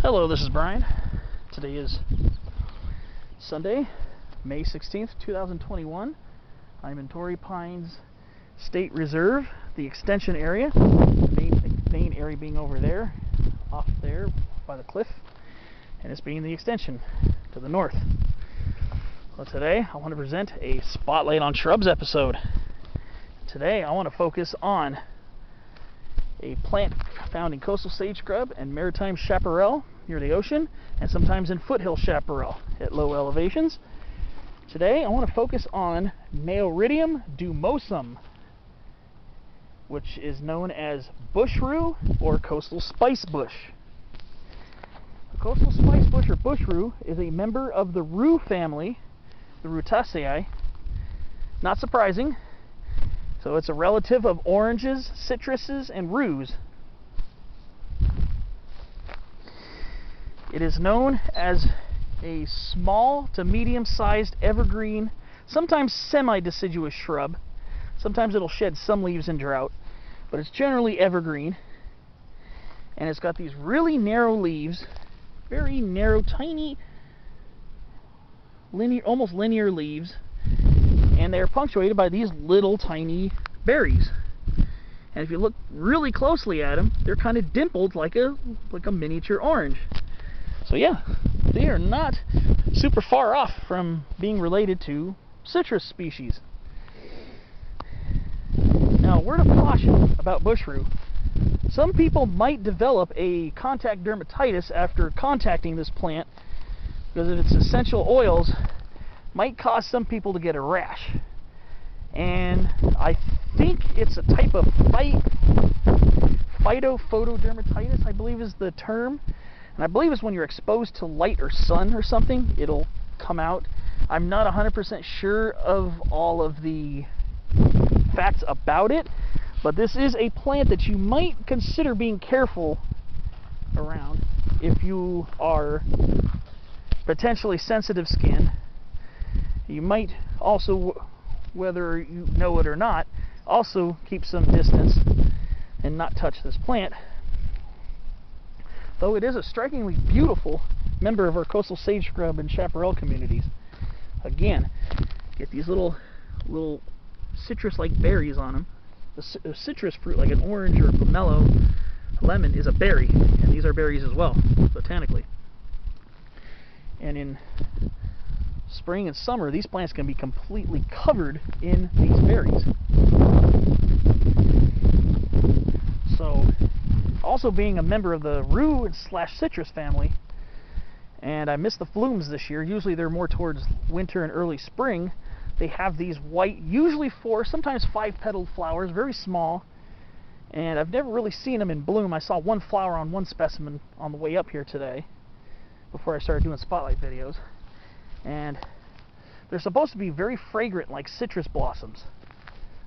Hello, this is Brian. Today is Sunday, May 16th, 2021. I'm in Torrey Pines State Reserve, the extension area. The main area being over there, off there by the cliff, and it's being the extension to the north. Well, today I want to present a Spotlight on Shrubs episode. Today I want to focus on a plant found in coastal sage scrub and maritime chaparral near the ocean, and sometimes in foothill chaparral at low elevations. Today I want to focus on Cneoridium dumosum, which is known as Bushrue or coastal spice bush. The coastal spice bush or Bushrue is a member of the rue family, the Rutaceae. Not surprising. So it's a relative of oranges, citruses, and rues. It is known as a small to medium-sized evergreen, sometimes semi-deciduous shrub. Sometimes it'll shed some leaves in drought, but it's generally evergreen. And it's got these really narrow leaves, very narrow, tiny, almost linear leaves. And they're punctuated by these little tiny berries. And if you look really closely at them, they're kind of dimpled like a miniature orange. So yeah, they are not super far off from being related to citrus species. Now, a word of caution about Bushrue. Some people might develop a contact dermatitis after contacting this plant because of its essential oils might cause some people to get a rash. And I think it's a type of phytophotodermatitis, I believe is the term. And I believe it's when you're exposed to light or sun or something, it'll come out. I'm not 100% sure of all of the facts about it, but this is a plant that you might consider being careful around if you are potentially sensitive skin. You might also, whether you know it or not, also keep some distance and not touch this plant. Though it is a strikingly beautiful member of our coastal sage scrub and chaparral communities. Again, get these little citrus-like berries on them. The citrus fruit, like an orange or a pomelo, lemon, is a berry, and these are berries as well, botanically. And in spring and summer, these plants can be completely covered in these berries. So, also being a member of the rue / citrus family, and I missed the flumes this year. Usually they're more towards winter and early spring. They have these white, usually 4, sometimes 5 petaled flowers, very small, and I've never really seen them in bloom. I saw one flower on one specimen on the way up here today, before I started doing spotlight videos. And they're supposed to be very fragrant, like citrus blossoms.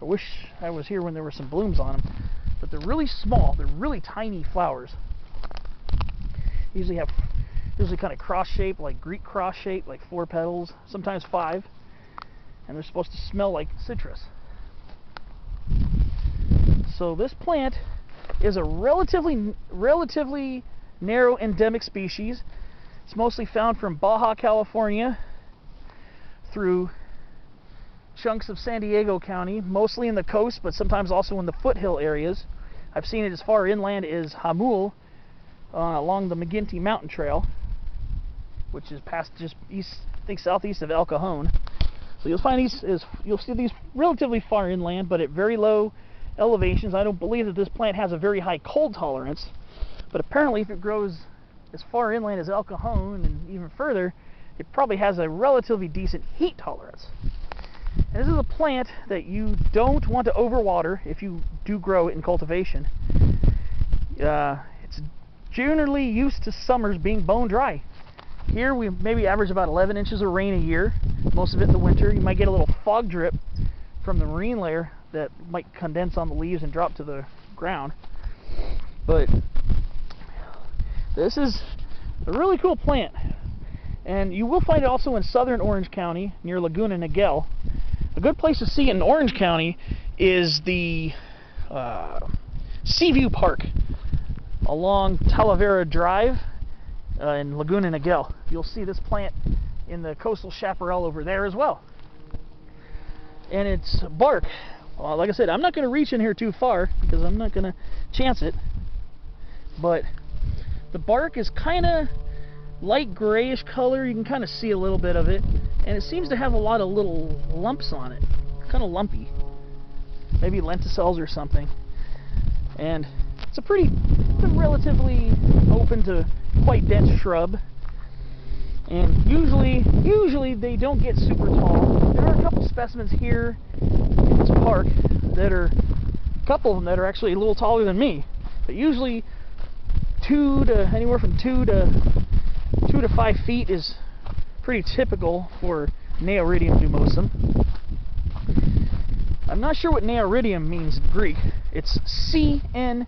I wish I was here when there were some blooms on them, but they're really small. They're really tiny flowers. Usually kind of cross-shaped, like Greek cross-shaped, like 4 petals, sometimes 5, and they're supposed to smell like citrus. So this plant is a relatively narrow endemic species. It's mostly found from Baja California through chunks of San Diego County, mostly in the coast, but sometimes also in the foothill areas. I've seen it as far inland as Jamul, along the McGinty Mountain trail, which is past just east, I think southeast of Cajon. So you'll see these relatively far inland, but at very low elevations. I don't believe that this plant has a very high cold tolerance, but apparently if it grows as far inland as Cajon and even further, it probably has a relatively decent heat tolerance. And this is a plant that you don't want to overwater if you do grow it in cultivation. It's generally used to summers being bone dry. Here we maybe average about 11 inches of rain a year, most of it in the winter. You might get a little fog drip from the marine layer that might condense on the leaves and drop to the ground. But this is a really cool plant, and you will find it also in southern Orange County near Laguna Niguel. A good place to see it in Orange County is the Seaview Park along Talavera Drive in Laguna Niguel. You'll see this plant in the coastal chaparral over there as well. And its bark, well, like I said, I'm not going to reach in here too far because I'm not going to chance it. But the bark is kind of light grayish color. You can kind of see a little bit of it. And it seems to have a lot of little lumps on it. Kind of lumpy. Maybe lenticels or something. And it's a relatively open to quite dense shrub. And usually they don't get super tall. There are a couple specimens here in this park that are, a couple of them that are actually a little taller than me. But usually anywhere from 2 to 5 feet is pretty typical for Cneoridium dumosum. I'm not sure what Cneoridium means in Greek. It's Cneoridium.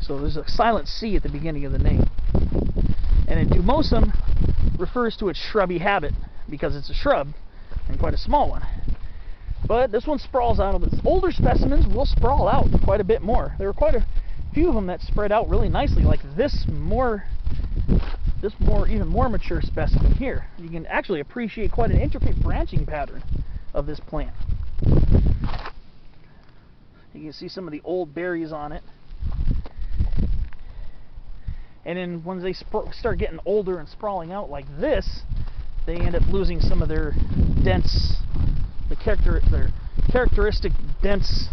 So there's a silent C at the beginning of the name. And in dumosum refers to its shrubby habit because it's a shrub and quite a small one. But this one sprawls out. The older specimens will sprawl out quite a bit more. There are quite a few of them that spread out really nicely, like this even more mature specimen here. You can actually appreciate quite an intricate branching pattern of this plant. You can see some of the old berries on it. And then when they start getting older and sprawling out like this, they end up losing some of their dense, their characteristic dense,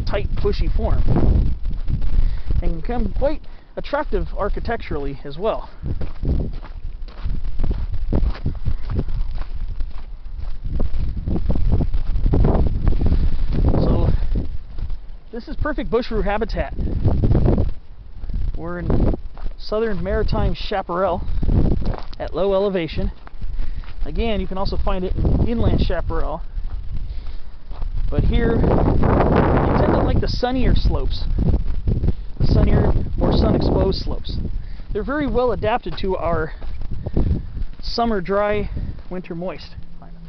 tight, pushy form. And can become quite attractive architecturally as well. So this is perfect Bushrue habitat. We're in southern maritime chaparral at low elevation. Again, you can also find it in inland chaparral. But here, you tend to like the sunnier slopes. The sunnier, more sun-exposed slopes. They're very well adapted to our summer dry, winter moist climate.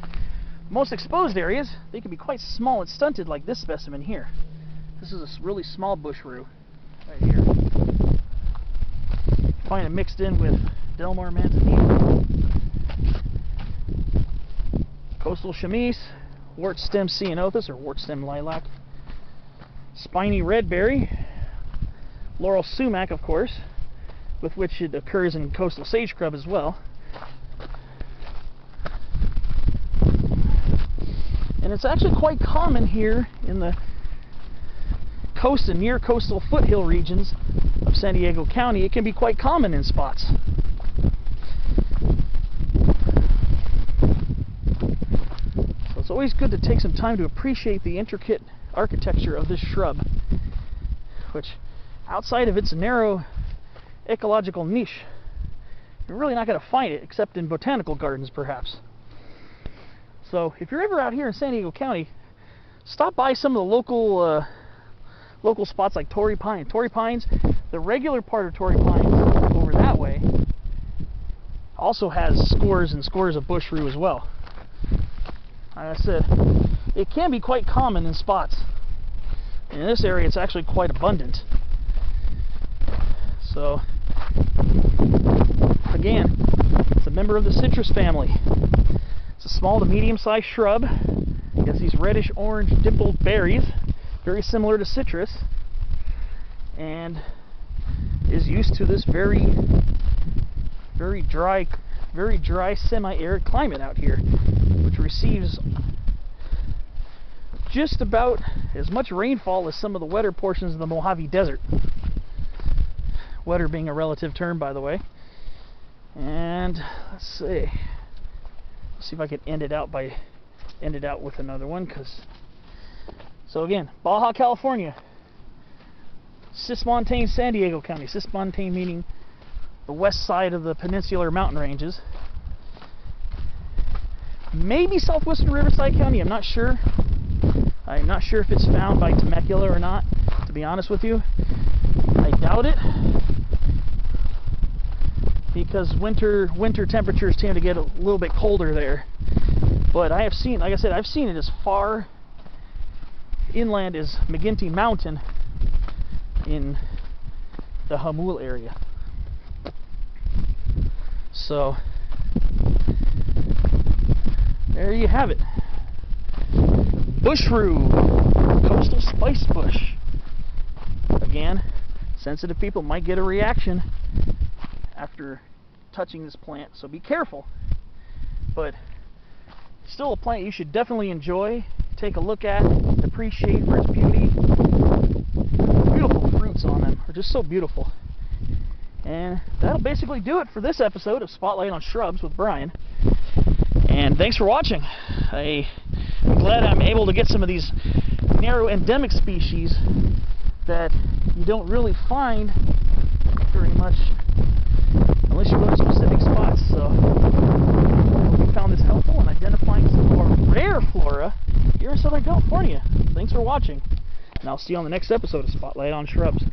Most exposed areas, they can be quite small and stunted, like this specimen here. This is a really small Bushrue right here. Find it mixed in with Delmar manzanita, coastal chamise, wart stem ceanothus or wart stem lilac, spiny redberry, laurel sumac, of course, with which it occurs in coastal sage scrub as well. And it's actually quite common here in the coast and near coastal foothill regions of San Diego County. It can be quite common in spots. So it's always good to take some time to appreciate the intricate architecture of this shrub, which outside of its narrow ecological niche, you're really not going to find it except in botanical gardens, perhaps. So if you're ever out here in San Diego County, stop by some of the local spots like Torrey Pine. Torrey Pines, the regular part of Torrey Pines over that way, also has scores and scores of Bushrue as well. Like I said, it can be quite common in spots. In this area, it's actually quite abundant. So, again, it's a member of the citrus family. It's a small to medium-sized shrub. It has these reddish-orange dimpled berries, very similar to citrus, and is used to this very dry, semi-arid climate out here, which receives just about as much rainfall as some of the wetter portions of the Mojave Desert. Wetter being a relative term, by the way. And let's see if I can end it out with another one. So again, Baja California, Cismontane, San Diego County. Cismontane meaning the west side of the peninsular mountain ranges. Maybe southwestern Riverside County, I'm not sure. I'm not sure if it's found by Temecula or not, to be honest with you. I doubt it, because winter temperatures tend to get a little bit colder there. But I have seen, like I said, I've seen it as far inland as McGinty Mountain in the Jamul area. So there you have it. Bushrue, coastal spice bush. Again, sensitive people might get a reaction after touching this plant, so be careful. But still a plant you should definitely enjoy, take a look at, appreciate for its beauty. Beautiful fruits on them are just so beautiful. And that'll basically do it for this episode of Spotlight on Shrubs with Brian. And thanks for watching. I'm glad I'm able to get some of these narrow endemic species that you don't really find very much unless you go to specific spots. So I hope you found this helpful in identifying some more rare flora here in Southern California. Thanks for watching, and I'll see you on the next episode of Spotlight on Shrubs.